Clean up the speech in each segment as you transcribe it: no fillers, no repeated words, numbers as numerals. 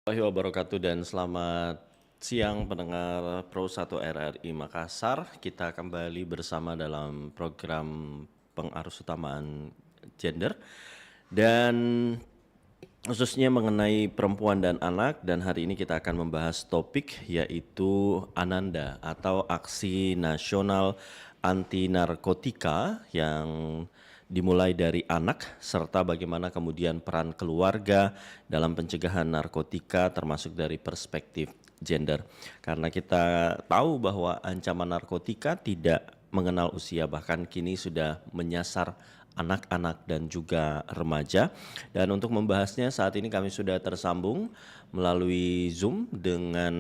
Warahmatullahi wabarakatuh dan selamat siang pendengar Pro 1 RRI Makassar. Kita kembali bersama dalam program pengarus utamaan gender dan khususnya mengenai perempuan dan anak, dan hari ini kita akan membahas topik yaitu Ananda atau Aksi Nasional Anti Narkotika yang dimulai dari anak serta bagaimana kemudian peran keluarga dalam pencegahan narkotika termasuk dari perspektif gender. Karena kita tahu bahwa ancaman narkotika tidak mengenal usia, bahkan kini sudah menyasar anak-anak dan juga remaja. Dan untuk membahasnya saat ini kami sudah tersambung melalui Zoom dengan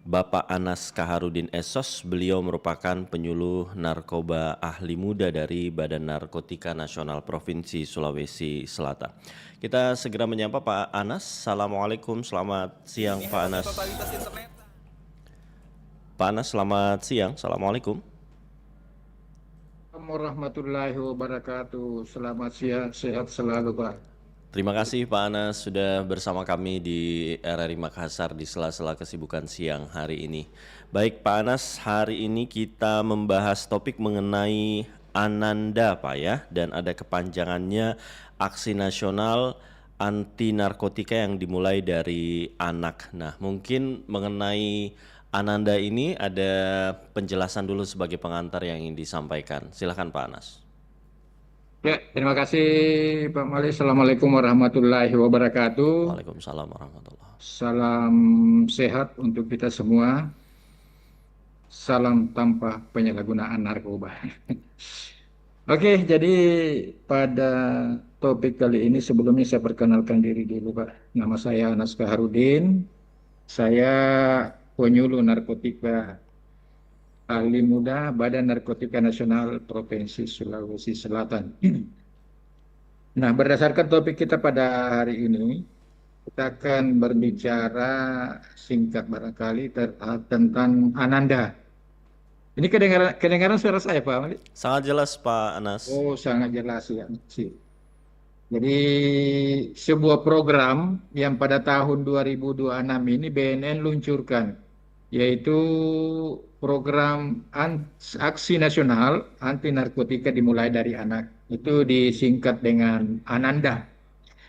Bapak Anas Kaharudin Esos. Beliau merupakan penyuluh narkoba ahli muda dari Badan Narkotika Nasional Provinsi Sulawesi Selatan. Kita segera menyapa Pak Anas. Assalamualaikum, selamat siang Pak Anas. Pak Anas, selamat siang. Assalamualaikum. Warahmatullahi wabarakatuh. Selamat siang, sehat selalu, Pak. Terima kasih Pak Anas sudah bersama kami di RRI Makassar di sela-sela kesibukan siang hari ini. Baik Pak Anas, hari ini kita membahas topik mengenai Ananda Pak ya, dan ada kepanjangannya Aksi Nasional Anti Narkotika yang dimulai dari anak. Nah, mungkin mengenai Ananda ini ada penjelasan dulu sebagai pengantar yang ingin disampaikan. Silakan Pak Anas. Ya, terima kasih Pak Malik. Assalamualaikum warahmatullahi wabarakatuh. Waalaikumsalam warahmatullahi. Salam sehat untuk kita semua. Salam tanpa penyalahgunaan narkoba. Oke, jadi pada topik kali ini sebelumnya saya perkenalkan diri dulu, Pak. Nama saya Anas Kaharudin. Saya penyuluh narkotika ahli muda Badan Narkotika Nasional Provinsi Sulawesi Selatan. Nah, berdasarkan topik kita pada hari ini, kita akan berbicara singkat barangkali tentang Ananda. Ini kedengaran suara saya, Pak Malik? Sangat jelas Pak Anas. Oh, sangat jelas ya. Jadi sebuah program yang pada tahun 2026 ini BNN luncurkan, yaitu program Aksi Nasional Anti Narkotika dimulai dari anak. Itu disingkat dengan Ananda,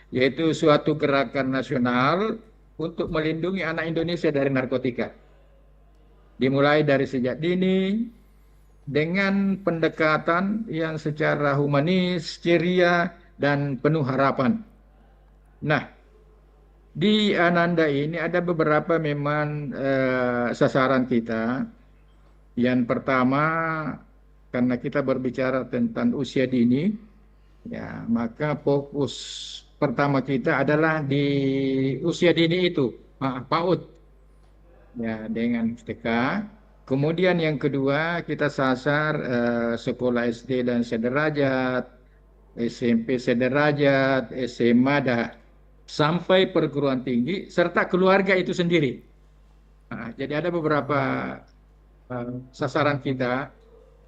yaitu suatu gerakan nasional untuk melindungi anak Indonesia dari narkotika. Dimulai dari sejak dini dengan pendekatan yang secara humanis, ceria, dan penuh harapan. Nah, di Ananda ini ada beberapa memang sasaran kita. Yang pertama, karena kita berbicara tentang usia dini, ya, maka fokus pertama kita adalah di usia dini itu, PAUD, ya, dengan TK. Kemudian yang kedua kita sasar sekolah SD dan sederajat, SMP sederajat, SMA sampai perguruan tinggi serta keluarga itu sendiri. Nah, jadi ada beberapa sasaran kita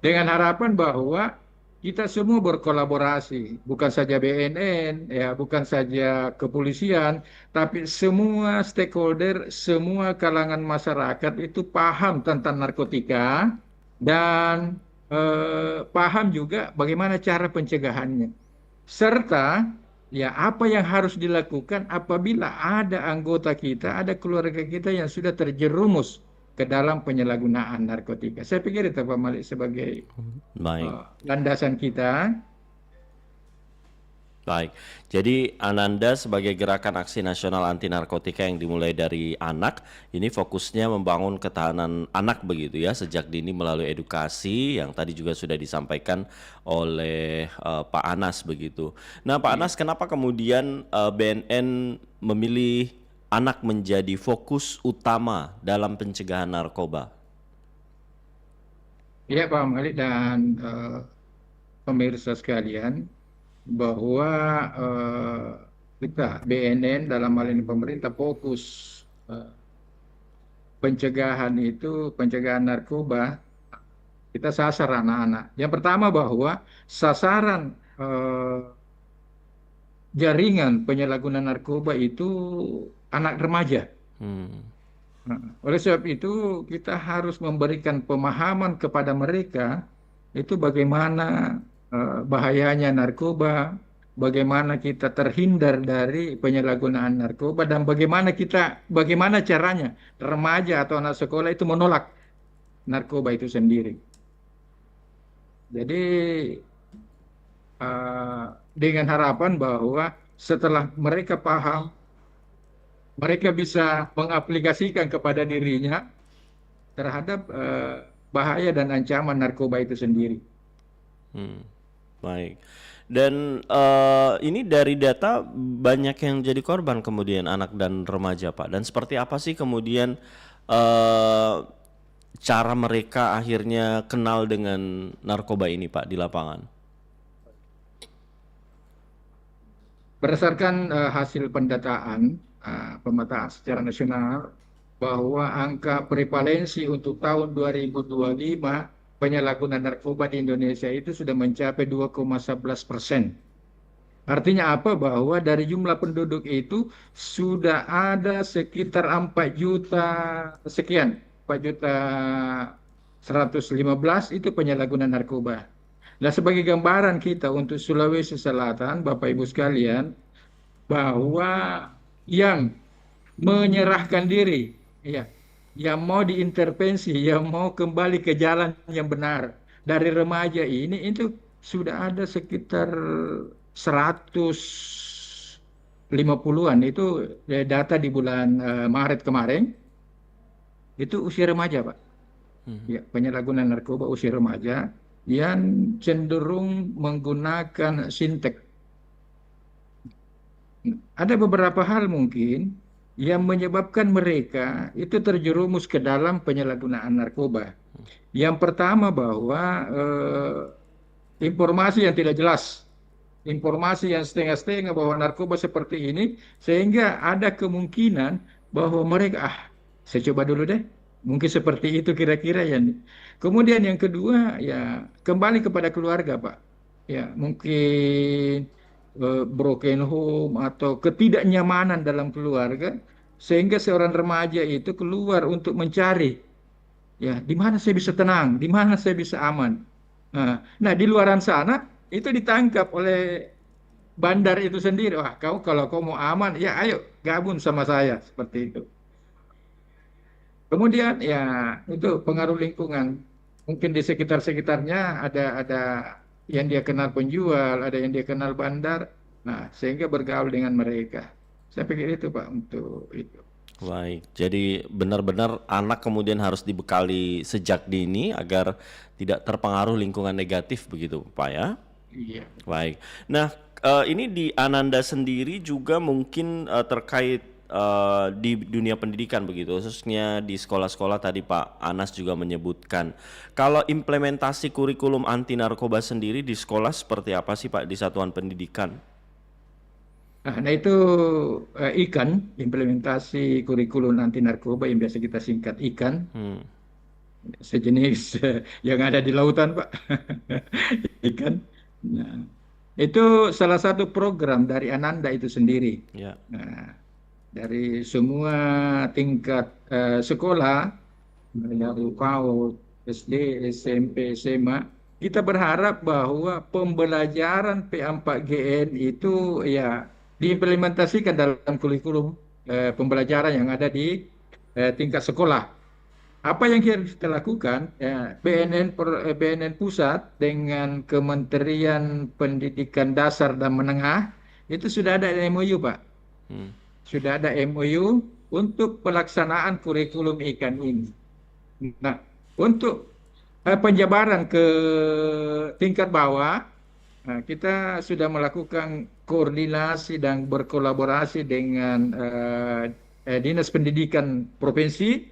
dengan harapan bahwa kita semua berkolaborasi, bukan saja BNN, ya, bukan saja kepolisian, tapi semua stakeholder, semua kalangan masyarakat itu paham tentang narkotika dan paham juga bagaimana cara pencegahannya. Serta ya apa yang harus dilakukan apabila ada anggota kita, ada keluarga kita yang sudah terjerumus ke dalam penyalahgunaan narkotika. Saya pikir itu Pak Malik sebagai Baik. landasan kita. Baik, jadi Ananda sebagai gerakan aksi nasional anti narkotika yang dimulai dari anak, ini fokusnya membangun ketahanan anak begitu ya, sejak dini melalui edukasi yang tadi juga sudah disampaikan oleh Pak Anas begitu. Nah Pak Anas, kenapa kemudian BNN memilih anak menjadi fokus utama dalam pencegahan narkoba? Ya Pak Malik dan pemirsa sekalian, bahwa kita BNN dalam hal ini pemerintah fokus pencegahan itu, pencegahan narkoba, kita sasar anak-anak. Yang pertama bahwa sasaran jaringan penyalahgunaan narkoba itu anak remaja. Hmm. Nah, oleh sebab itu kita harus memberikan pemahaman kepada mereka itu bagaimana bahayanya narkoba, bagaimana kita terhindar dari penyalahgunaan narkoba dan bagaimana caranya remaja atau anak sekolah itu menolak narkoba itu sendiri. Jadi eh, dengan harapan bahwa setelah mereka paham, mereka bisa mengaplikasikan kepada dirinya terhadap bahaya dan ancaman narkoba itu sendiri. Hmm, baik. Dan ini dari data banyak yang jadi korban kemudian anak dan remaja, Pak. Dan seperti apa sih kemudian eh, cara mereka akhirnya kenal dengan narkoba ini, Pak, di lapangan? Berdasarkan hasil pendataan, pemetaan secara nasional, bahwa angka prevalensi untuk tahun 2025 penyalahgunaan narkoba di Indonesia itu sudah mencapai 2,11%. Artinya apa? Bahwa dari jumlah penduduk itu sudah ada sekitar 4 juta sekian, 4 juta 115 itu penyalahgunaan narkoba. Nah, sebagai gambaran kita untuk Sulawesi Selatan, Bapak Ibu sekalian, bahwa yang menyerahkan diri, ya, yang mau diintervensi, yang mau kembali ke jalan yang benar dari remaja ini itu sudah ada sekitar 150-an itu data di bulan Maret kemarin itu usia remaja, Pak. Ya, penyalahgunaan narkoba usia remaja yang cenderung menggunakan sintek. Ada beberapa hal mungkin yang menyebabkan mereka itu terjerumus ke dalam penyalahgunaan narkoba. Yang pertama bahwa informasi yang tidak jelas, informasi yang setengah-setengah bahwa narkoba seperti ini, sehingga ada kemungkinan bahwa mereka, saya coba dulu deh, mungkin seperti itu kira-kira ya. Kemudian yang kedua ya kembali kepada keluarga, Pak. Ya mungkin broken home atau ketidaknyamanan dalam keluarga sehingga seorang remaja itu keluar untuk mencari ya di mana saya bisa tenang, di mana saya bisa aman. Nah, di luaran sana itu ditangkap oleh bandar itu sendiri. Wah, kalau kau mau aman, ya ayo gabung sama saya seperti itu. Kemudian ya itu pengaruh lingkungan. Mungkin di sekitar-sekitarnya ada yang dia kenal penjual, ada yang dia kenal bandar. Nah, sehingga bergaul dengan mereka. Saya pikir itu Pak untuk itu. Baik, jadi benar-benar anak kemudian harus dibekali sejak dini agar tidak terpengaruh lingkungan negatif begitu, Pak ya? Iya. Baik. Nah, ini di Ananda sendiri juga mungkin terkait di dunia pendidikan begitu, khususnya di sekolah-sekolah tadi Pak Anas juga menyebutkan. Kalau implementasi kurikulum anti narkoba sendiri di sekolah seperti apa sih Pak di satuan pendidikan? Nah, itu IKAN, implementasi kurikulum anti narkoba yang biasa kita singkat IKAN, Hmm, sejenis yang ada di lautan, Pak. IKAN. Nah, itu salah satu program dari Ananda itu sendiri. ya. Nah, dari semua tingkat sekolah, dari PAUD, SD, SMP, SMA, kita berharap bahwa pembelajaran P4GN itu ya diimplementasikan dalam kurikulum pembelajaran yang ada di tingkat sekolah. Apa yang kita lakukan, ya, BNN Pusat dengan Kementerian Pendidikan Dasar dan Menengah itu sudah ada MOU, Pak. Hmm, Sudah ada MOU untuk pelaksanaan kurikulum ikan ini. Nah, untuk penjabaran ke tingkat bawah, nah, kita sudah melakukan koordinasi dan berkolaborasi dengan Dinas Pendidikan Provinsi,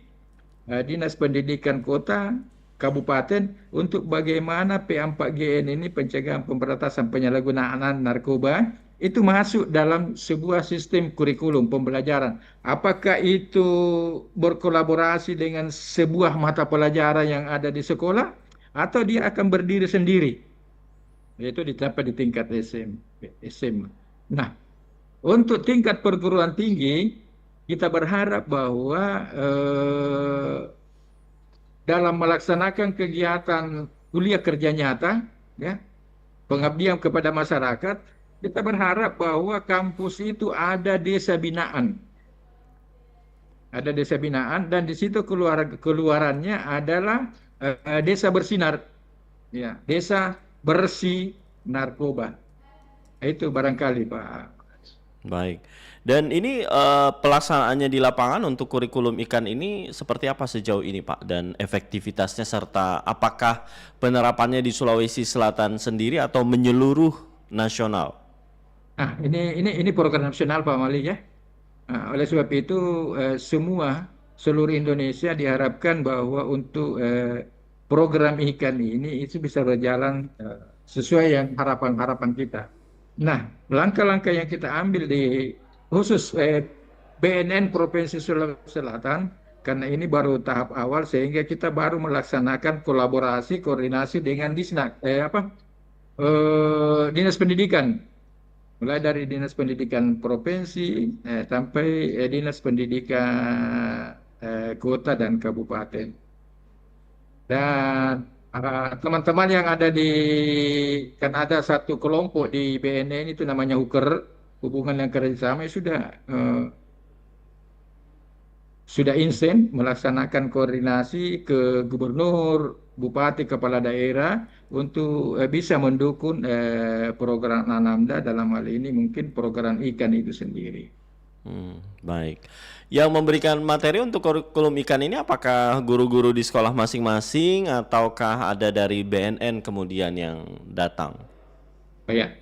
Dinas Pendidikan Kota, Kabupaten untuk bagaimana P4GN ini pencegahan pemberantasan penyalahgunaan narkoba itu masuk dalam sebuah sistem kurikulum pembelajaran. Apakah itu berkolaborasi dengan sebuah mata pelajaran yang ada di sekolah atau dia akan berdiri sendiri? Itu dicapai di tingkat SMA. Nah, untuk tingkat perguruan tinggi kita berharap bahwa dalam melaksanakan kegiatan kuliah kerja nyata, ya, pengabdian kepada masyarakat, kita berharap bahwa kampus itu ada desa binaan. Ada desa binaan dan di situ keluarannya adalah desa bersinar, ya, desa bersih narkoba. Itu barangkali Pak. Baik. Dan ini pelaksanaannya di lapangan untuk kurikulum ikan ini seperti apa sejauh ini, Pak? Dan efektivitasnya serta apakah penerapannya di Sulawesi Selatan sendiri atau menyeluruh nasional? Ah, ini program nasional Pak Mali ya. Oleh sebab itu seluruh Indonesia diharapkan bahwa untuk program ikan ini itu bisa berjalan sesuai yang harapan-harapan kita. Nah, langkah-langkah yang kita ambil di khusus BNN Provinsi Sulawesi Selatan, karena ini baru tahap awal sehingga kita baru melaksanakan kolaborasi koordinasi dengan Dinas Pendidikan, mulai dari Dinas Pendidikan Provinsi sampai Dinas Pendidikan Kota dan Kabupaten. Dan teman-teman yang ada kan ada satu kelompok di BNN itu namanya Huker, hubungan yang kerjasama, sudah insen melaksanakan koordinasi ke gubernur, bupati, kepala daerah untuk bisa mendukung program Ananda, dalam hal ini mungkin program ikan itu sendiri. Baik. Yang memberikan materi untuk kurikulum ikan ini apakah guru-guru di sekolah masing-masing ataukah ada dari BNN kemudian yang datang? Ya,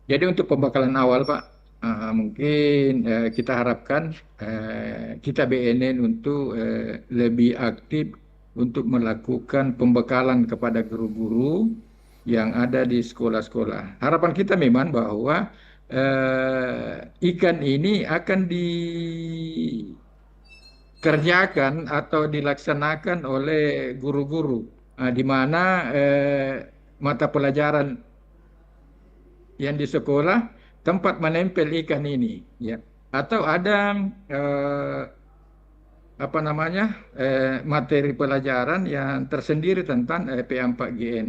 jadi untuk pembekalan awal Pak, mungkin kita harapkan kita BNN untuk lebih aktif untuk melakukan pembekalan kepada guru-guru yang ada di sekolah-sekolah. Harapan kita memang bahwa ikan ini akan dikerjakan atau dilaksanakan oleh guru-guru, di mana mata pelajaran yang di sekolah tempat menempel ikan ini, ya, atau ada eh, materi pelajaran yang tersendiri tentang P4GN.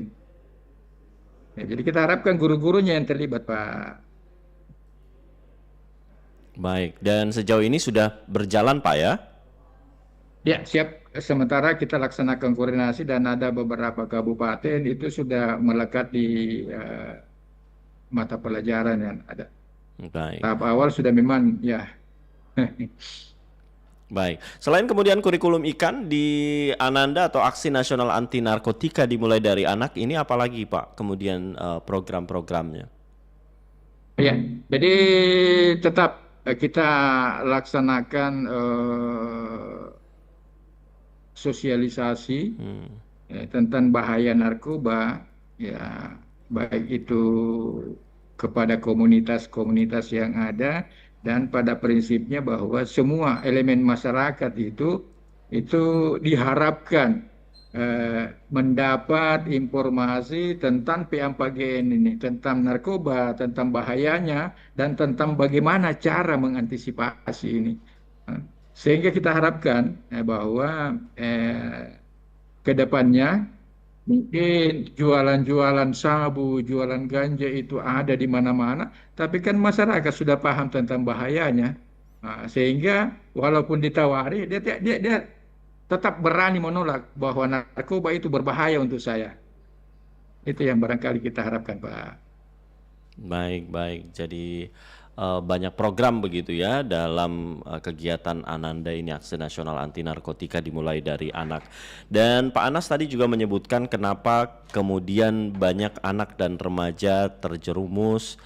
Ya, jadi kita harapkan guru-gurunya yang terlibat Pak. Baik. Dan sejauh ini sudah berjalan, Pak ya? Ya, siap. Sementara kita laksanakan koordinasi dan ada beberapa kabupaten itu sudah melekat di mata pelajaran yang ada. Baik. Tahap awal sudah memang ya. Baik. Selain kemudian kurikulum ikan di Ananda atau Aksi Nasional Anti Narkotika dimulai dari anak, ini apalagi Pak kemudian program-programnya? Ya, jadi tetap kita laksanakan sosialisasi tentang bahaya narkoba, ya, baik itu kepada komunitas-komunitas yang ada dan pada prinsipnya bahwa semua elemen masyarakat itu diharapkan mendapat informasi tentang P4GN ini, tentang narkoba, tentang bahayanya, dan tentang bagaimana cara mengantisipasi ini. Sehingga kita harapkan bahwa ke depannya mungkin jualan-jualan sabu, jualan ganja itu ada di mana-mana, tapi kan masyarakat sudah paham tentang bahayanya. Sehingga walaupun ditawari, dia tetap berani menolak bahwa narkoba itu berbahaya untuk saya. Itu yang barangkali kita harapkan, Pak. Baik, baik. Jadi banyak program begitu ya dalam kegiatan Ananda ini, Aksi Nasional Anti Narkotika dimulai dari anak. Dan Pak Anas tadi juga menyebutkan kenapa kemudian banyak anak dan remaja terjerumus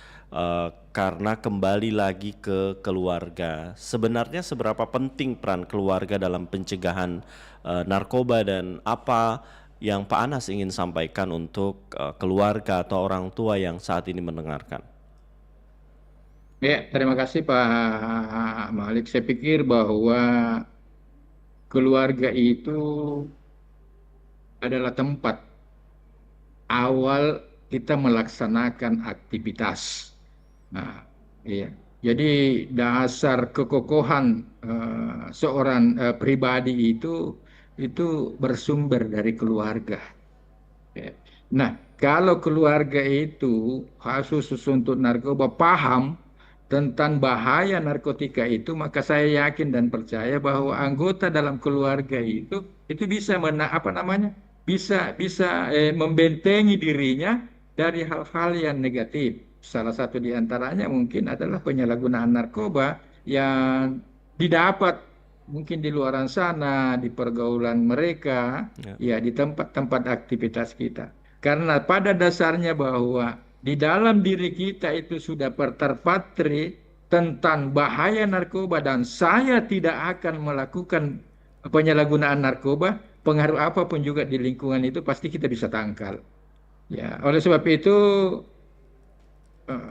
karena kembali lagi ke keluarga. Sebenarnya seberapa penting peran keluarga dalam pencegahan narkoba dan apa yang Pak Anas ingin sampaikan untuk keluarga atau orang tua yang saat ini mendengarkan? Ya, terima kasih Pak Malik. Saya pikir bahwa keluarga itu adalah tempat awal kita melaksanakan aktivitas. Nah, iya. Jadi dasar kekokohan seorang pribadi itu bersumber dari keluarga. Ya. Nah, kalau keluarga itu khusus untuk narkoba paham tentang bahaya narkotika itu, maka saya yakin dan percaya bahwa anggota dalam keluarga itu bisa apa namanya? Bisa membentengi dirinya dari hal-hal yang negatif. Salah satu di antaranya mungkin adalah penyalahgunaan narkoba yang didapat mungkin di luar sana, di pergaulan mereka, Ya. ya di tempat-tempat aktivitas kita. Karena pada dasarnya bahwa di dalam diri kita itu sudah terpatri tentang bahaya narkoba dan saya tidak akan melakukan penyalahgunaan narkoba, pengaruh apapun juga di lingkungan itu pasti kita bisa tangkal. Ya, oleh sebab itu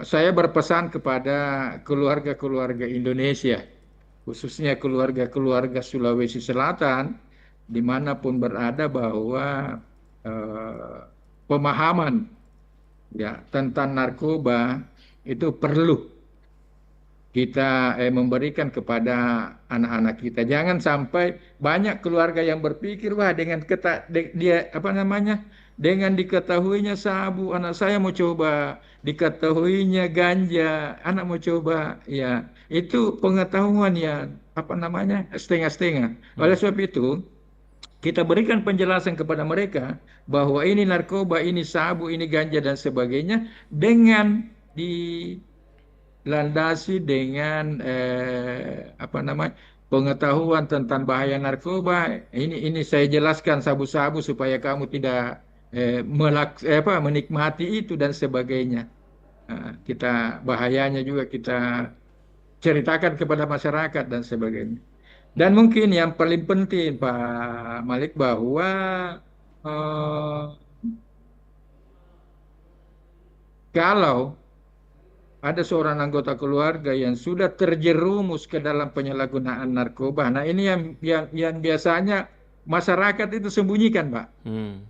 saya berpesan kepada keluarga-keluarga Indonesia, khususnya keluarga-keluarga Sulawesi Selatan, dimanapun berada bahwa eh, pemahaman ya tentang narkoba itu perlu kita memberikan kepada anak-anak kita. Jangan sampai banyak keluarga yang berpikir, wah dengan dia apa namanya, dengan diketahuinya sabu, anak saya mau coba, diketahuinya ganja, anak mau coba, ya itu pengetahuan ya apa namanya setengah-setengah. Oleh Hmm. sebab itu kita berikan penjelasan kepada mereka bahwa ini narkoba, ini sabu, ini ganja dan sebagainya dengan dilandasi dengan apa namanya pengetahuan tentang bahaya narkoba. Ini saya jelaskan sabu-sabu supaya kamu tidak menikmati itu dan sebagainya. Kita bahayanya juga kita ceritakan kepada masyarakat dan sebagainya. Dan mungkin yang paling penting Pak Malik bahwa eh, kalau ada seorang anggota keluarga yang sudah terjerumus ke dalam penyalahgunaan narkoba. Nah, ini yang biasanya masyarakat itu sembunyikan, Pak. Hmm.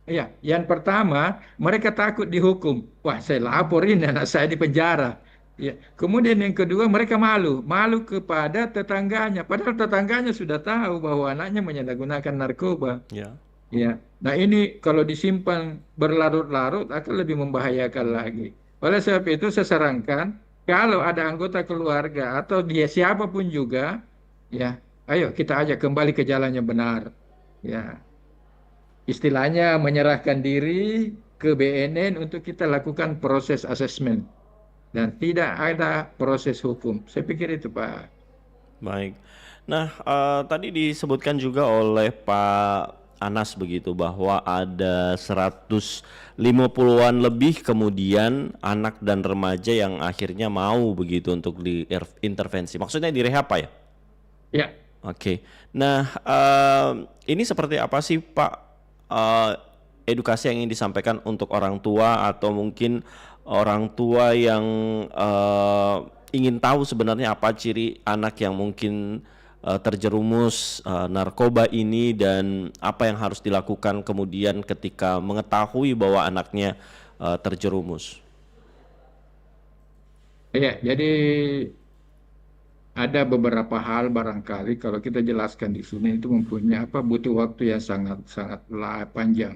Ya, yang pertama, mereka takut dihukum. Wah, saya laporin anak saya di penjara. Ya. Kemudian yang kedua, mereka malu, malu kepada tetangganya. Padahal tetangganya sudah tahu bahwa anaknya menyalahgunakan narkoba. Ya. Ya, nah ini kalau disimpan berlarut-larut akan lebih membahayakan lagi. Oleh sebab itu saya sarankan kalau ada anggota keluarga atau dia siapapun juga, ya, ayo kita ajak kembali ke jalan yang benar. Ya, istilahnya menyerahkan diri ke BNN untuk kita lakukan proses asesmen dan tidak ada proses hukum. Saya pikir itu, Pak. Baik. Nah, tadi disebutkan juga oleh Pak Anas begitu bahwa ada 150-an lebih kemudian anak dan remaja yang akhirnya mau begitu untuk diintervensi. Maksudnya direhab Pak ya? Ya, Oke. Nah, ini seperti apa sih Pak eh, edukasi yang ingin disampaikan untuk orang tua atau mungkin orang tua yang eh, ingin tahu sebenarnya apa ciri anak yang mungkin terjerumus narkoba ini dan apa yang harus dilakukan kemudian ketika mengetahui bahwa anaknya terjerumus. ya. Jadi ada beberapa hal barangkali kalau kita jelaskan di sini itu mempunyai apa butuh waktu yang sangat sangat panjang.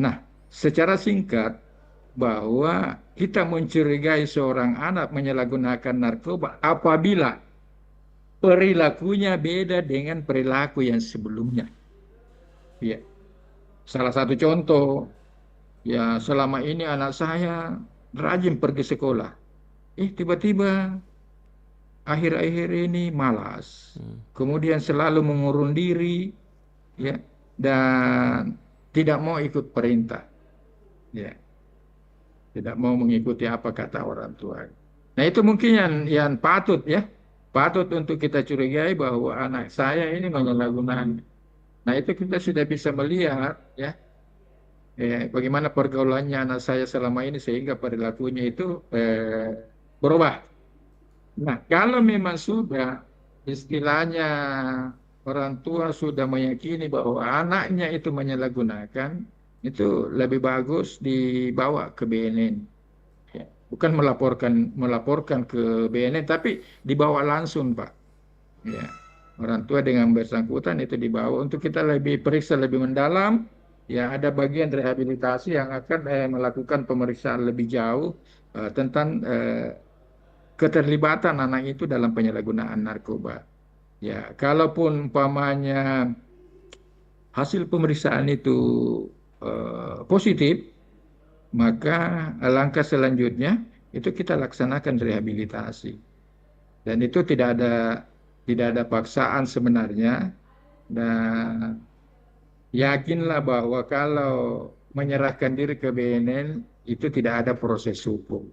Nah, secara singkat bahwa kita mencurigai seorang anak menyalahgunakan narkoba apabila perilakunya beda dengan perilaku yang sebelumnya. Ya, salah satu contoh ya selama ini anak saya rajin pergi sekolah. Tiba-tiba akhir-akhir ini malas, Hmm. kemudian selalu mengurung diri, ya, dan tidak mau ikut perintah, ya, tidak mau mengikuti apa kata orang tua. Nah itu mungkin yang patut ya, patut untuk kita curigai bahwa anak saya ini menyalahgunakan. Nah itu kita sudah bisa melihat ya, bagaimana pergaulannya anak saya selama ini sehingga perilakunya itu berubah. Nah, kalau memang sudah istilahnya orang tua sudah meyakini bahwa anaknya itu menyalahgunakan, itu lebih bagus dibawa ke BNN. Ya. bukan melaporkan ke BNN, tapi dibawa langsung, Pak. Ya, orang tua dengan bersangkutan itu dibawa untuk kita lebih periksa lebih mendalam. Ya, ada bagian rehabilitasi yang akan melakukan pemeriksaan lebih jauh tentang keterlibatan anak itu dalam penyalahgunaan narkoba. Ya, kalaupun umpamanya hasil pemeriksaan itu positif, maka langkah selanjutnya itu kita laksanakan rehabilitasi. Dan itu tidak ada paksaan sebenarnya. Dan yakinlah bahwa kalau menyerahkan diri ke BNN itu tidak ada proses hukum.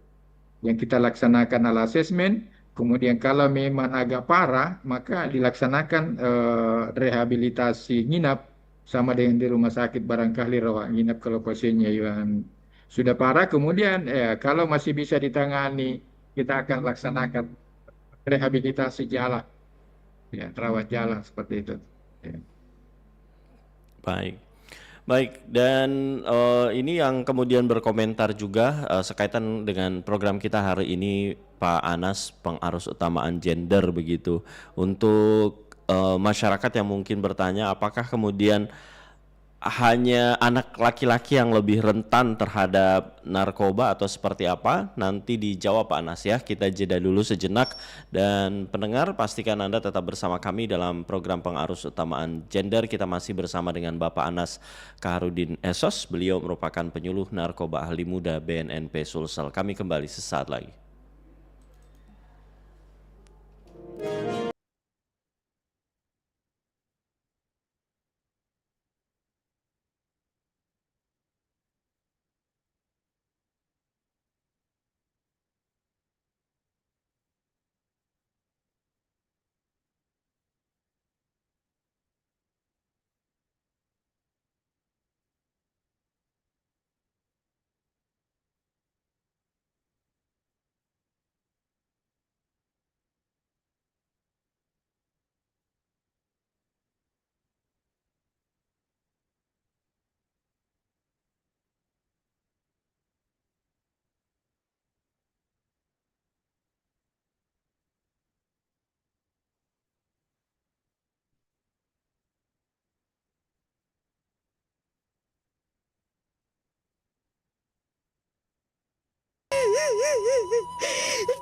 Yang kita laksanakan adalah asesmen, kemudian kalau memang agak parah, maka dilaksanakan rehabilitasi nginap sama dengan di rumah sakit barangkali rawat nginap kalau pasiennya yang sudah parah. Kemudian kalau masih bisa ditangani, kita akan laksanakan rehabilitasi jalan, ya, rawat jalan seperti itu. Ya. Baik. Baik, dan ini yang kemudian berkomentar juga sekaitan dengan program kita hari ini, Pak Anas, pengarus utamaan gender begitu. Untuk masyarakat yang mungkin bertanya apakah kemudian hanya anak laki-laki yang lebih rentan terhadap narkoba atau seperti apa? Nanti dijawab Pak Anas ya. Kita jeda dulu sejenak, dan pendengar pastikan Anda tetap bersama kami dalam program pengarus utamaan gender. Kita masih bersama dengan Bapak Anas Kaharudin Esos. Beliau merupakan penyuluh narkoba ahli muda BNNP Sulsel. Kami kembali sesaat lagi.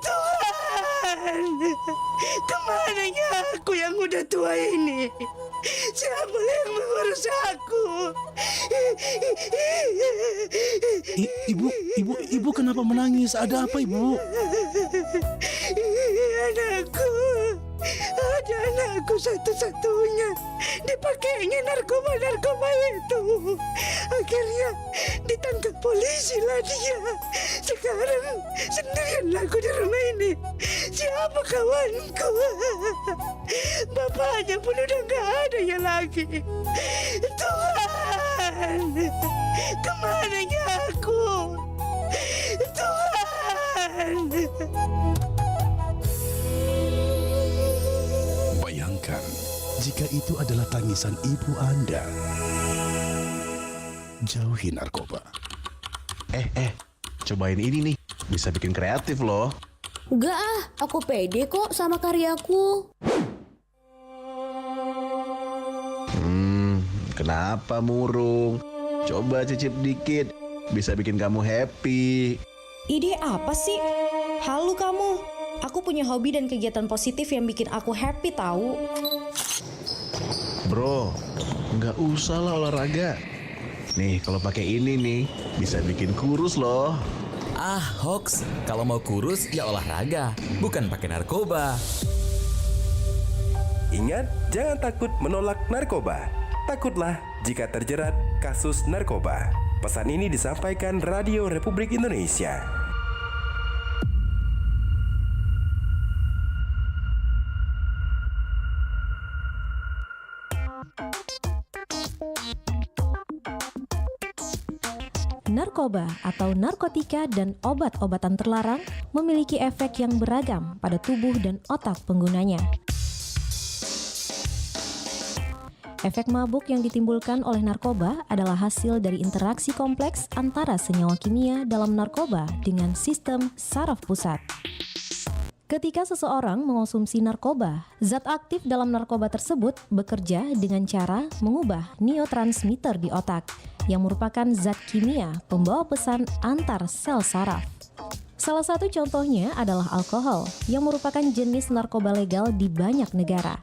Tuhan, kemananya aku yang udah tua ini? Siapa yang mengurus aku? Ibu kenapa menangis? Ada apa, Ibu? Ada anakku satu-satunya dipakainya narkoba itu. Akhirnya ditangkap polisi lah dia. Sekarang sendirian aku di rumah ini. Siapa kawanku? Bapaknya pun udah gak ada ya lagi. Tuhan, kemananya aku? Tuhan. Bayangkan jika itu adalah tangisan ibu Anda. Jauhi narkoba. Cobain ini nih, bisa bikin kreatif loh. Enggak aku pede kok sama karyaku. Kenapa murung? Coba cicip dikit, bisa bikin kamu happy. Ide apa sih? Halu kamu. Aku punya hobi dan kegiatan positif yang bikin aku happy tahu. Bro, nggak usah lah olahraga. Nih, kalau pakai ini nih, bisa bikin kurus loh. Ah, hoax. Kalau mau kurus, ya olahraga, bukan pakai narkoba. Ingat, jangan takut menolak narkoba. Takutlah jika terjerat kasus narkoba. Pesan ini disampaikan Radio Republik Indonesia. Narkoba atau narkotika dan obat-obatan terlarang memiliki efek yang beragam pada tubuh dan otak penggunanya. Efek mabuk yang ditimbulkan oleh narkoba adalah hasil dari interaksi kompleks antara senyawa kimia dalam narkoba dengan sistem saraf pusat. Ketika seseorang mengonsumsi narkoba, zat aktif dalam narkoba tersebut bekerja dengan cara mengubah neurotransmitter di otak, yang merupakan zat kimia pembawa pesan antar sel saraf. Salah satu contohnya adalah alkohol, yang merupakan jenis narkoba legal di banyak negara.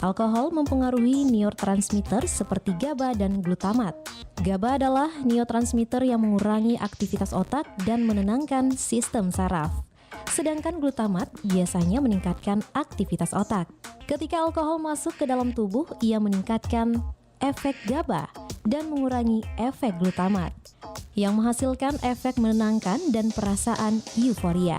Alkohol mempengaruhi neurotransmitter seperti GABA dan glutamat. GABA adalah neurotransmitter yang mengurangi aktivitas otak dan menenangkan sistem saraf. Sedangkan glutamat biasanya meningkatkan aktivitas otak. Ketika alkohol masuk ke dalam tubuh, ia meningkatkan efek GABA dan mengurangi efek glutamat, yang menghasilkan efek menenangkan dan perasaan euforia.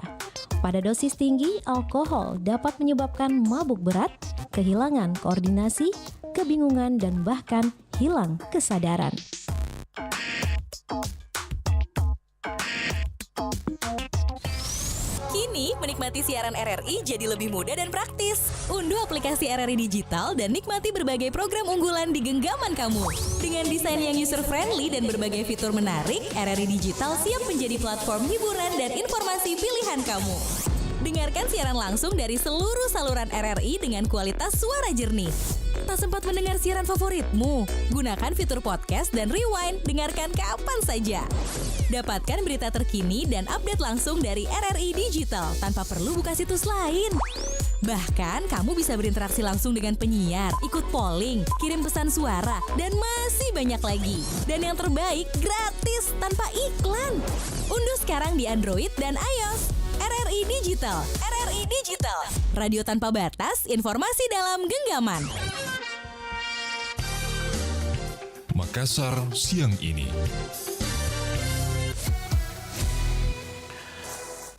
Pada dosis tinggi, alkohol dapat menyebabkan mabuk berat, kehilangan koordinasi, kebingungan, dan bahkan hilang kesadaran. Kini, menikmati siaran RRI jadi lebih mudah dan praktis. Unduh aplikasi RRI Digital dan nikmati berbagai program unggulan di genggaman kamu. Dengan desain yang user-friendly dan berbagai fitur menarik, RRI Digital siap menjadi platform hiburan dan informasi pilihan kamu. Dengarkan siaran langsung dari seluruh saluran RRI dengan kualitas suara jernih. Tak sempat mendengar siaran favoritmu? Gunakan fitur podcast dan rewind, dengarkan kapan saja. Dapatkan berita terkini dan update langsung dari RRI Digital tanpa perlu buka situs lain. Bahkan, kamu bisa berinteraksi langsung dengan penyiar, ikut polling, kirim pesan suara, dan masih banyak lagi. Dan yang terbaik, gratis tanpa iklan. Unduh sekarang di Android dan iOS. RRI Digital. RRI Digital. Radio tanpa batas, informasi dalam genggaman. Makassar siang ini.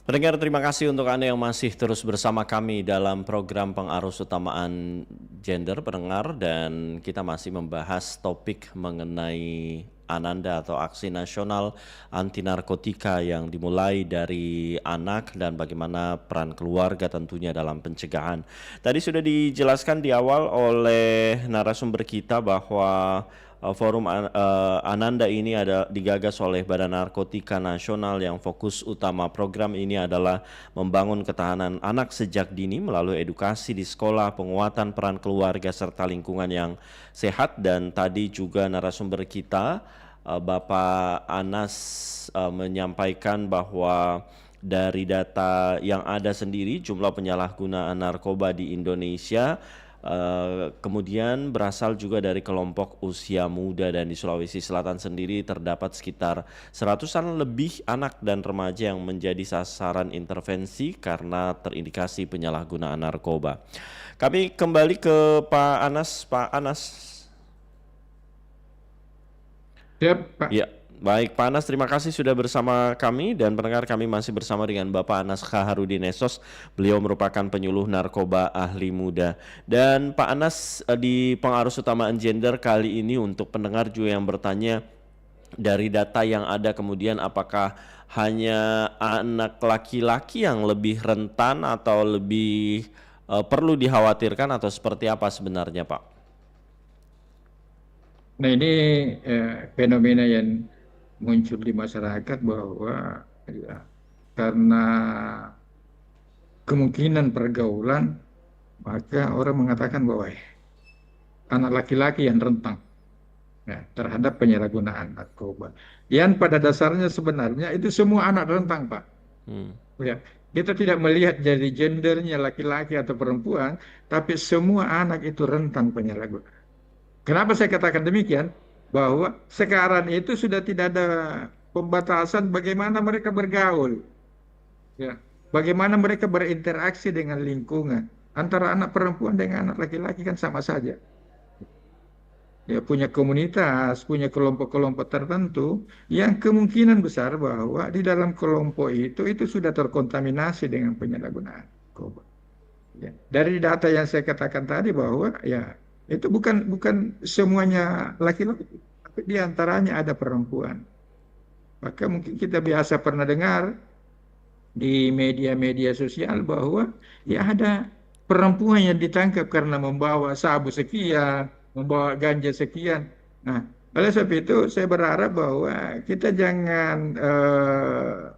Pendengar, terima kasih untuk Anda yang masih terus bersama kami dalam program Pengarus Utamaan Gender Pendengar, dan kita masih membahas topik mengenai Ananda atau Aksi Nasional Anti Narkotika yang dimulai dari anak dan bagaimana peran keluarga tentunya dalam pencegahan. Tadi sudah dijelaskan di awal oleh narasumber kita bahwa Forum Ananda ini digagas oleh Badan Narkotika Nasional yang fokus utama program ini adalah membangun ketahanan anak sejak dini melalui edukasi di sekolah, penguatan peran keluarga serta lingkungan yang sehat. Dan tadi juga narasumber kita Bapak Anas menyampaikan bahwa dari data yang ada sendiri jumlah penyalahgunaan narkoba di Indonesia kemudian berasal juga dari kelompok usia muda, dan di Sulawesi Selatan sendiri terdapat sekitar 100-an lebih anak dan remaja yang menjadi sasaran intervensi karena terindikasi penyalahgunaan narkoba. Kami kembali ke Pak Anas. Pak Anas. Siap, Pak. Ya. Baik, Pak Anas, terima kasih sudah bersama kami, dan pendengar, kami masih bersama dengan Bapak Anas Khaharudin Esos. Beliau merupakan penyuluh narkoba ahli muda. Dan Pak Anas, di Pengarus Utamaan Gender kali ini untuk pendengar juga yang bertanya, dari data yang ada kemudian apakah hanya anak laki-laki yang lebih rentan atau lebih perlu dikhawatirkan atau seperti apa sebenarnya, Pak? Nah, ini fenomena yang muncul di masyarakat bahwa ya, karena kemungkinan pergaulan, maka orang mengatakan bahwa anak laki-laki yang rentan ya, terhadap penyalahgunaan narkoba. Yang pada dasarnya sebenarnya itu semua anak rentan, Pak. Ya, kita tidak melihat jadi gendernya laki-laki atau perempuan, tapi semua anak itu rentan penyalahgunaan. Kenapa saya katakan demikian? Bahwa sekarang itu sudah tidak ada pembatasan bagaimana mereka bergaul, ya, bagaimana mereka berinteraksi dengan lingkungan. Antara anak perempuan dengan anak laki-laki kan sama saja. Ya, punya komunitas, punya kelompok-kelompok tertentu yang kemungkinan besar bahwa di dalam kelompok itu sudah terkontaminasi dengan penyalahgunaan narkoba. Ya, dari data yang saya katakan tadi bahwa ya itu bukan semuanya laki-laki, tapi diantaranya ada perempuan. Maka mungkin kita biasa pernah dengar di media-media sosial bahwa ya ada perempuan yang ditangkap karena membawa sabu sekian, membawa ganja sekian. Nah, oleh sebab itu saya berharap bahwa kita jangan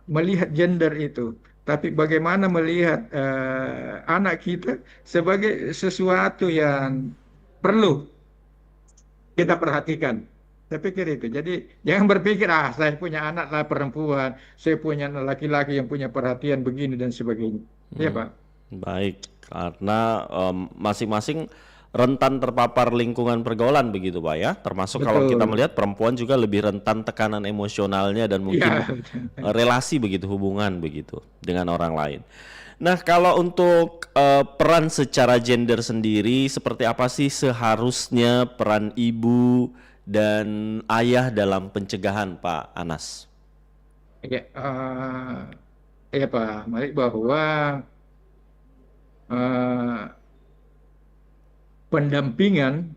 melihat gender itu, tapi bagaimana melihat anak kita sebagai sesuatu yang perlu kita perhatikan. Saya pikir itu. Jadi jangan berpikir, saya punya anak lah perempuan, saya punya anak laki-laki yang punya perhatian begini dan sebagainya. Iya, Pak. Baik, karena masing-masing rentan terpapar lingkungan pergaulan begitu Pak ya. Termasuk kalau kita melihat perempuan juga lebih rentan tekanan emosionalnya dan mungkin relasi begitu, hubungan begitu dengan orang lain. Nah, kalau untuk peran secara gender sendiri, seperti apa sih seharusnya peran ibu dan ayah dalam pencegahan, Pak Anas? Ya, ya Pak Malik, bahwa pendampingan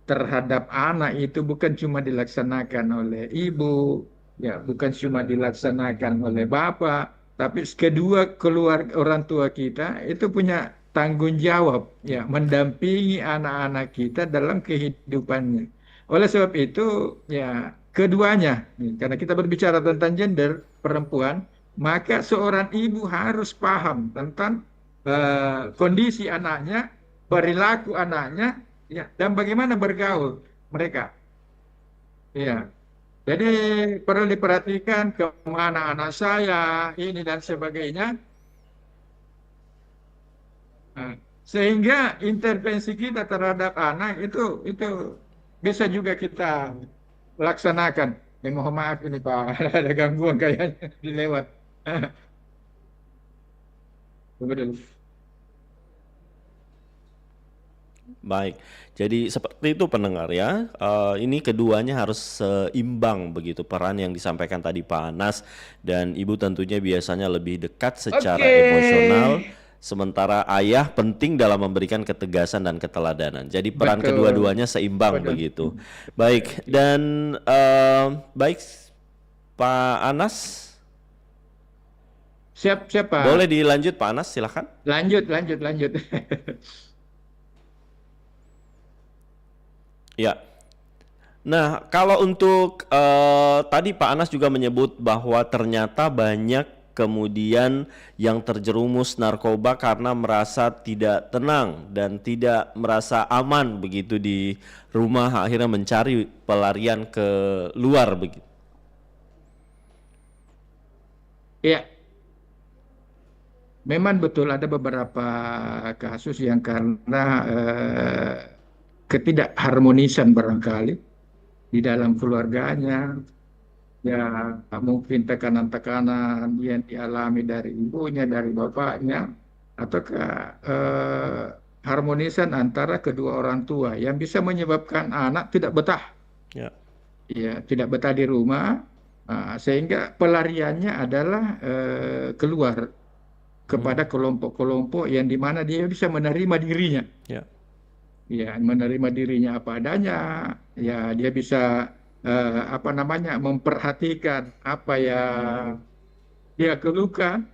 terhadap anak itu bukan cuma dilaksanakan oleh ibu, ya bukan cuma dilaksanakan oleh bapak, tapi kedua keluarga orang tua kita itu punya tanggung jawab ya mendampingi anak-anak kita dalam kehidupannya. Oleh sebab itu ya keduanya, karena kita berbicara tentang gender perempuan, maka seorang ibu harus paham tentang kondisi anaknya, perilaku anaknya, ya, dan bagaimana bergaul mereka. Ya, jadi perlu diperhatikan kemana anak saya, ini dan sebagainya. Nah, sehingga intervensi kita terhadap anak itu bisa juga kita laksanakan. Mohon maaf ini Pak, ada gangguan kayaknya dilewat. Baik, jadi seperti itu pendengar ya. Ini keduanya harus seimbang begitu peran yang disampaikan tadi Pak Anas, dan ibu tentunya biasanya lebih dekat secara emosional, sementara ayah penting dalam memberikan ketegasan dan keteladanan. Jadi peran kedua-duanya seimbang begitu. Baik, dan baik Pak Anas. Siap Pak. Boleh dilanjut Pak Anas, silakan. Lanjut. Ya. Nah, kalau untuk tadi Pak Anas juga menyebut bahwa ternyata banyak kemudian yang terjerumus narkoba karena merasa tidak tenang dan tidak merasa aman begitu di rumah, akhirnya mencari pelarian ke luar begitu. Ya. Memang betul ada beberapa kasus yang karena ketidakharmonisan barangkali di dalam keluarganya, ya mungkin tekanan-tekanan yang dialami dari ibunya, dari bapaknya, atau harmonisan antara kedua orang tua yang bisa menyebabkan anak tidak betah, ya tidak betah di rumah, sehingga pelariannya adalah keluar kepada kelompok-kelompok yang dimana dia bisa menerima dirinya. Ya, menerima dirinya apa adanya, ya dia bisa memperhatikan apa yang dia keluhkan,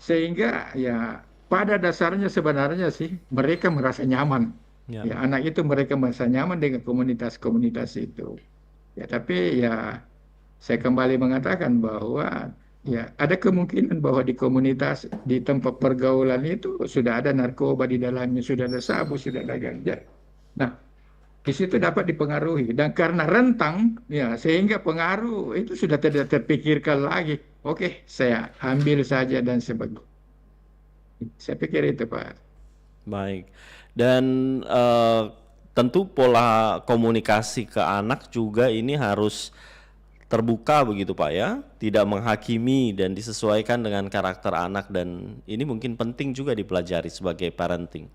sehingga ya pada dasarnya sebenarnya sih mereka merasa nyaman. Ya, anak itu mereka merasa nyaman dengan komunitas-komunitas itu. Ya, tapi ya saya kembali mengatakan bahwa ya ada kemungkinan bahwa di komunitas, di tempat pergaulan itu sudah ada narkoba di dalamnya, sudah ada sabu, sudah ada ganja. Nah, di situ dapat dipengaruhi, dan karena rentang ya sehingga pengaruh itu sudah tidak terpikirkan lagi. Oke, saya ambil saja dan sebagainya. Saya pikir itu Pak. Baik, dan tentu pola komunikasi ke anak juga ini harus terbuka begitu Pak ya, tidak menghakimi dan disesuaikan dengan karakter anak, dan ini mungkin penting juga dipelajari sebagai parenting.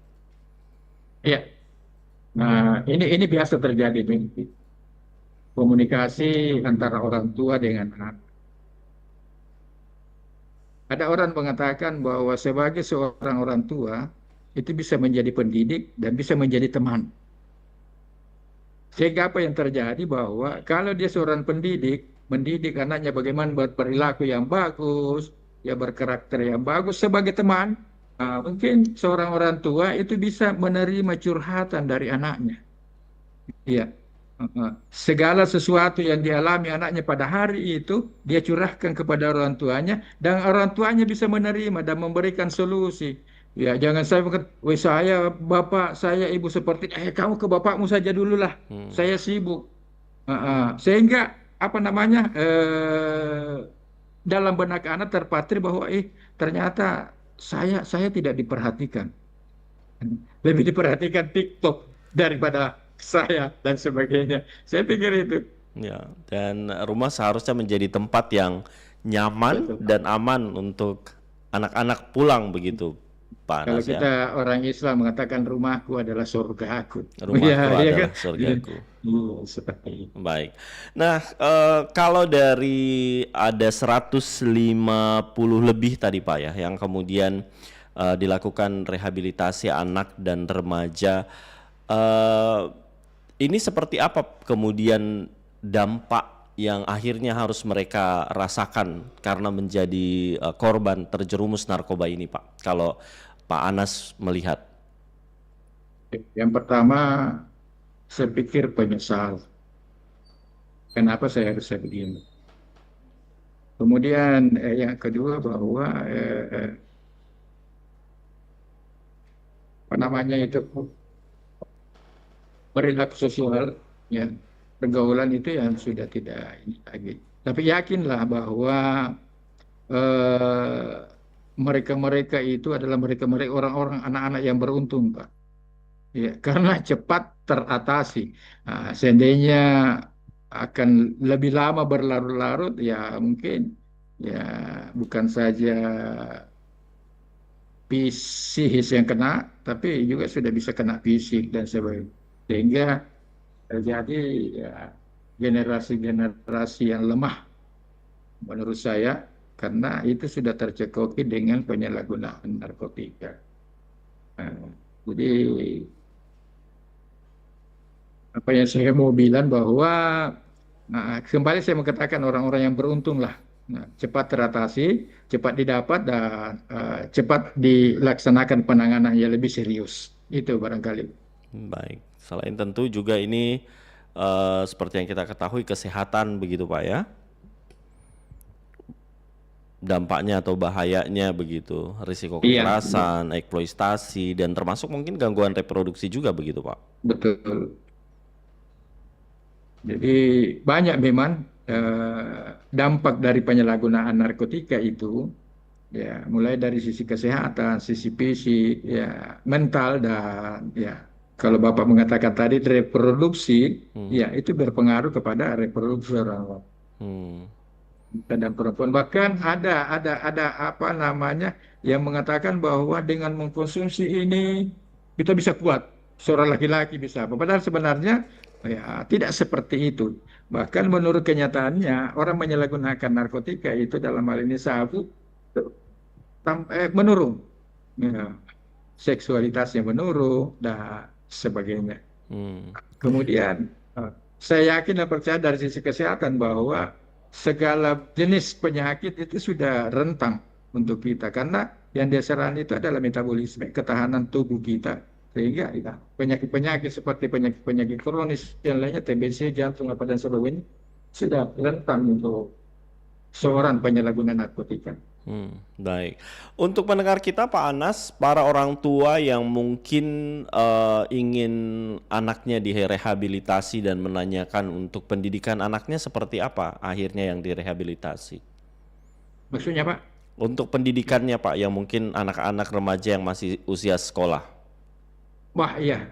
Iya. Nah, ini biasa terjadi, komunikasi antara orang tua dengan anak. Ada orang mengatakan bahwa sebagai seorang orang tua itu bisa menjadi pendidik dan bisa menjadi teman. Sehingga apa yang terjadi bahwa kalau dia seorang pendidik, mendidik anaknya bagaimana berperilaku yang bagus, ya berkarakter yang bagus sebagai teman, mungkin seorang orang tua itu bisa menerima curhatan dari anaknya. Iya. Segala sesuatu yang dialami anaknya pada hari itu dia curahkan kepada orang tuanya dan orang tuanya bisa menerima dan memberikan solusi. Ya, jangan saya berkata, "Weh saya, bapak, saya, ibu seperti kamu ke bapakmu saja dulu lah. Saya sibuk." Sehingga apa namanya dalam benak anak terpatri bahwa ternyata saya tidak diperhatikan. Lebih diperhatikan TikTok daripada saya dan sebagainya. Saya pikir itu. Ya, dan rumah seharusnya menjadi tempat yang nyaman dan aman untuk anak-anak pulang begitu, Pak Kalau Anas ya. kita orang Islam mengatakan rumahku adalah surgaku. Rumahku Iya, iya adalah kan? surgaku. Iya, seperti itu. Baik. Nah, kalau dari ada 150 lebih tadi Pak ya, yang kemudian dilakukan rehabilitasi anak dan remaja, ini seperti apa kemudian dampak yang akhirnya harus mereka rasakan karena menjadi korban terjerumus narkoba ini Pak? Kalau Pak Anas melihat. Yang pertama, saya pikir penyesal. Kenapa saya harus begini? Kemudian yang kedua bahwa apa namanya itu perilaku sosial, ya pergaulan itu yang sudah tidak ini lagi. Tapi yakinlah bahwa mereka-mereka itu adalah mereka-mereka orang-orang anak-anak yang beruntung, Pak. Ya, karena cepat teratasi. Seandainya akan lebih lama berlarut-larut, ya mungkin ya bukan saja psikis yang kena, tapi juga sudah bisa kena fisik dan sebagainya. Sehingga terjadi ya, generasi-generasi yang lemah menurut saya karena itu sudah tercekoki dengan penyalahgunaan narkotika. Jadi apa yang saya mau bilang bahwa kembali saya mau katakan orang-orang yang beruntung lah. Cepat teratasi, cepat didapat dan cepat dilaksanakan penanganan yang lebih serius. Itu barangkali. Baik, selain tentu juga ini seperti yang kita ketahui kesehatan begitu Pak ya, dampaknya atau bahayanya begitu, risiko kekerasan, eksploitasi dan termasuk mungkin gangguan reproduksi juga begitu Pak. Betul. Jadi banyak memang dampak dari penyalahgunaan narkotika itu, ya mulai dari sisi kesehatan, sisi fisik, ya mental dan ya. Kalau Bapak mengatakan tadi reproduksi, ya itu berpengaruh kepada reproduksi orang dan perempuan. Bahkan ada apa namanya yang mengatakan bahwa dengan mengkonsumsi ini kita bisa kuat, seorang laki-laki bisa. Padahal sebenarnya ya tidak seperti itu. Bahkan menurut kenyataannya orang menyalahgunakan narkotika itu dalam hal ini sabu menurun, ya, seksualitasnya menurun dan sebagainya. Kemudian saya yakin dan percaya dari sisi kesehatan bahwa segala jenis penyakit itu sudah rentang untuk kita karena yang dasarnya itu adalah metabolisme, ketahanan tubuh kita. Sehingga ya, penyakit-penyakit seperti penyakit kronis yang lainnya, TBC, jantung apa dan sebagainya sudah rentan untuk seorang penyalahguna narkotika. Baik. Untuk pendengar kita Pak Anas, para orang tua yang mungkin ingin anaknya direhabilitasi dan menanyakan untuk pendidikan anaknya seperti apa akhirnya yang direhabilitasi? Maksudnya Pak? Untuk pendidikannya Pak, yang mungkin anak-anak remaja yang masih usia sekolah. Wah iya.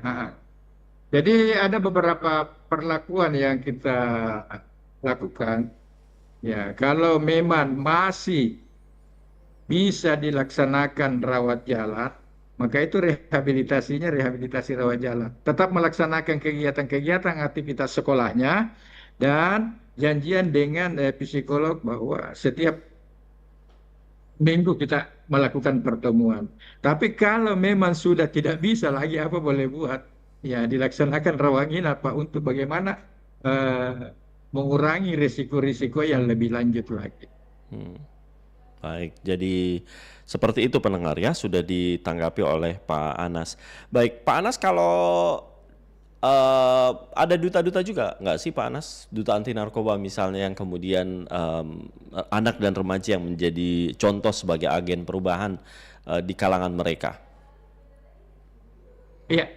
Jadi ada beberapa perlakuan yang kita lakukan. Ya, kalau memang masih bisa dilaksanakan rawat jalan, maka itu rehabilitasinya rehabilitasi rawat jalan. Tetap melaksanakan kegiatan-kegiatan aktivitas sekolahnya dan janjian dengan psikolog bahwa setiap minggu kita melakukan pertemuan. Tapi kalau memang sudah tidak bisa lagi apa boleh buat, ya dilaksanakan rawat inap Pak untuk bagaimana mengurangi risiko-risiko yang lebih lanjut lagi. Baik, jadi seperti itu pendengar ya, sudah ditanggapi oleh Pak Anas. Baik, Pak Anas, kalau ada duta-duta juga nggak sih Pak Anas? Duta anti narkoba misalnya yang kemudian anak dan remaja yang menjadi contoh sebagai agen perubahan di kalangan mereka. Iya.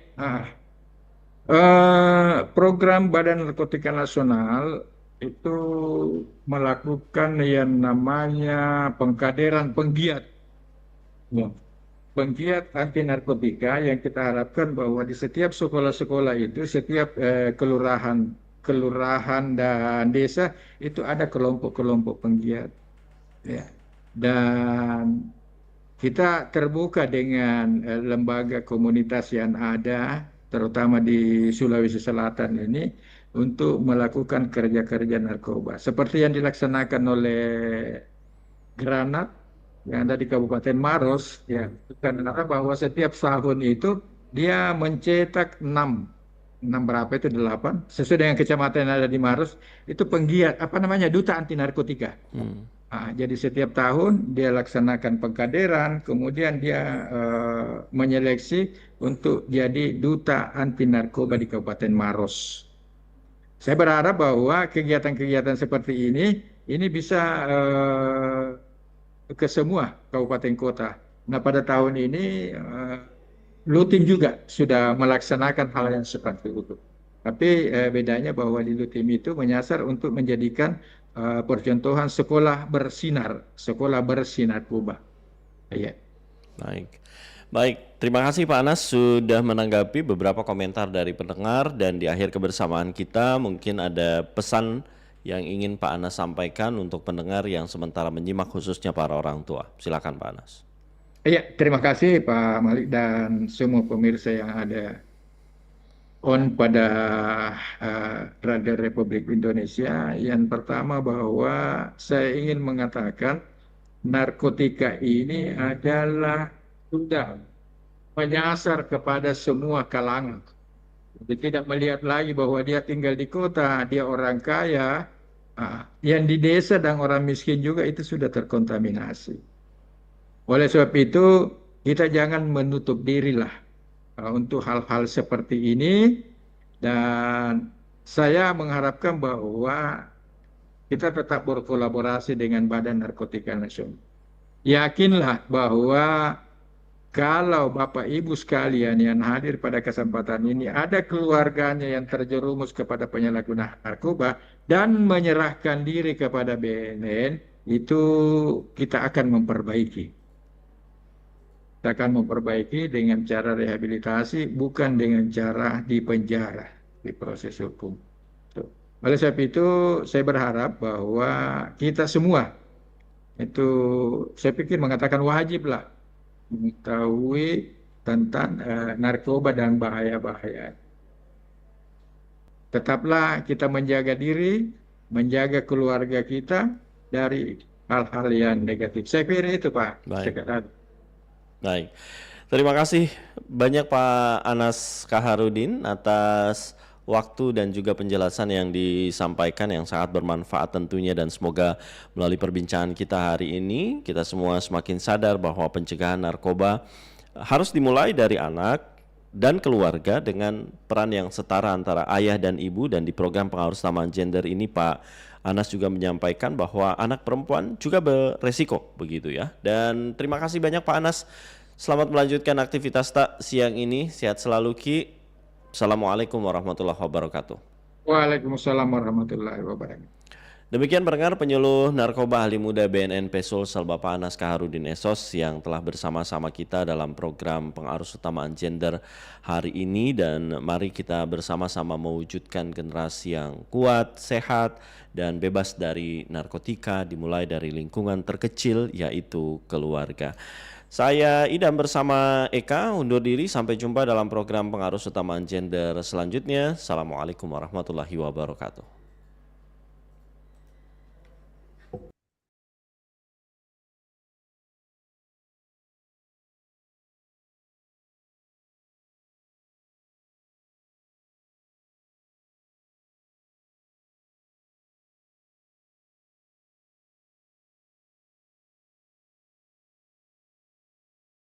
Program Badan Narkotika Nasional itu melakukan yang namanya pengkaderan penggiat. Ya. Penggiat anti narkotika yang kita harapkan bahwa di setiap sekolah-sekolah itu, setiap kelurahan dan desa itu ada kelompok-kelompok penggiat. Ya. Dan kita terbuka dengan lembaga komunitas yang ada, terutama di Sulawesi Selatan ini, untuk melakukan kerja-kerja narkoba. Seperti yang dilaksanakan oleh Granat yang ada di Kabupaten Maros, ya, karena bahwa setiap tahun itu dia mencetak 8 sesuai dengan kecamatan yang ada di Maros, itu penggiat duta anti narkotika. Jadi setiap tahun dia laksanakan pengkaderan, kemudian dia menyeleksi untuk jadi duta anti narkoba di Kabupaten Maros. Saya berharap bahwa kegiatan-kegiatan seperti ini bisa ke semua kabupaten kota. Nah, pada tahun ini Lutim juga sudah melaksanakan hal yang seperti itu. Tapi bedanya bahwa di Lutim itu menyasar untuk menjadikan percontohan sekolah bersinarkoba. Ya. Baik, terima kasih Pak Anas sudah menanggapi beberapa komentar dari pendengar, dan di akhir kebersamaan kita mungkin ada pesan yang ingin Pak Anas sampaikan untuk pendengar yang sementara menyimak, khususnya para orang tua. Silakan Pak Anas. Iya, terima kasih Pak Malik dan semua pemirsa yang ada pada Radio Republik Indonesia. Yang pertama bahwa saya ingin mengatakan narkotika ini adalah sudah menyasar kepada semua kalangan. Jadi tidak melihat lagi bahwa dia tinggal di kota, dia orang kaya, yang di desa dan orang miskin juga itu sudah terkontaminasi. Oleh sebab itu kita jangan menutup dirilah untuk hal-hal seperti ini, dan saya mengharapkan bahwa kita tetap berkolaborasi dengan Badan Narkotika Nasional. Yakinlah bahwa kalau Bapak Ibu sekalian yang hadir pada kesempatan ini ada keluarganya yang terjerumus kepada penyalahgunaan narkoba dan menyerahkan diri kepada BNN, itu kita akan memperbaiki. Kita akan memperbaiki dengan cara rehabilitasi, bukan dengan cara dipenjara di proses hukum. Oleh sebab itu saya berharap bahwa kita semua itu, saya pikir mengatakan wajiblah mengetahui tentang narkoba dan bahaya-bahaya. Tetaplah kita menjaga diri, menjaga keluarga kita dari hal-hal yang negatif. Saya kira itu Pak. Baik. Terima kasih banyak Pak Anas Kaharudin atas waktu dan juga penjelasan yang disampaikan yang sangat bermanfaat tentunya, dan semoga melalui perbincangan kita hari ini kita semua semakin sadar bahwa pencegahan narkoba harus dimulai dari anak dan keluarga dengan peran yang setara antara ayah dan ibu. Dan di program Pengharusutamaan Gender ini Pak Anas juga menyampaikan bahwa anak perempuan juga beresiko, begitu ya. Dan terima kasih banyak Pak Anas. Selamat melanjutkan aktivitas siang ini. Sehat selalu Ki. Assalamualaikum warahmatullahi wabarakatuh. Waalaikumsalam warahmatullahi wabarakatuh. Demikian pendengar penyuluh narkoba ahli muda BNN Sulsel Bapak Anas Kaharudin SOS yang telah bersama-sama kita dalam program Pengharusutamaan Gender hari ini. Dan mari kita bersama-sama mewujudkan generasi yang kuat, sehat, dan bebas dari narkotika, dimulai dari lingkungan terkecil yaitu keluarga. Saya Idam bersama Eka undur diri, sampai jumpa dalam program Pengharusutamaan Gender selanjutnya. Assalamualaikum warahmatullahi wabarakatuh.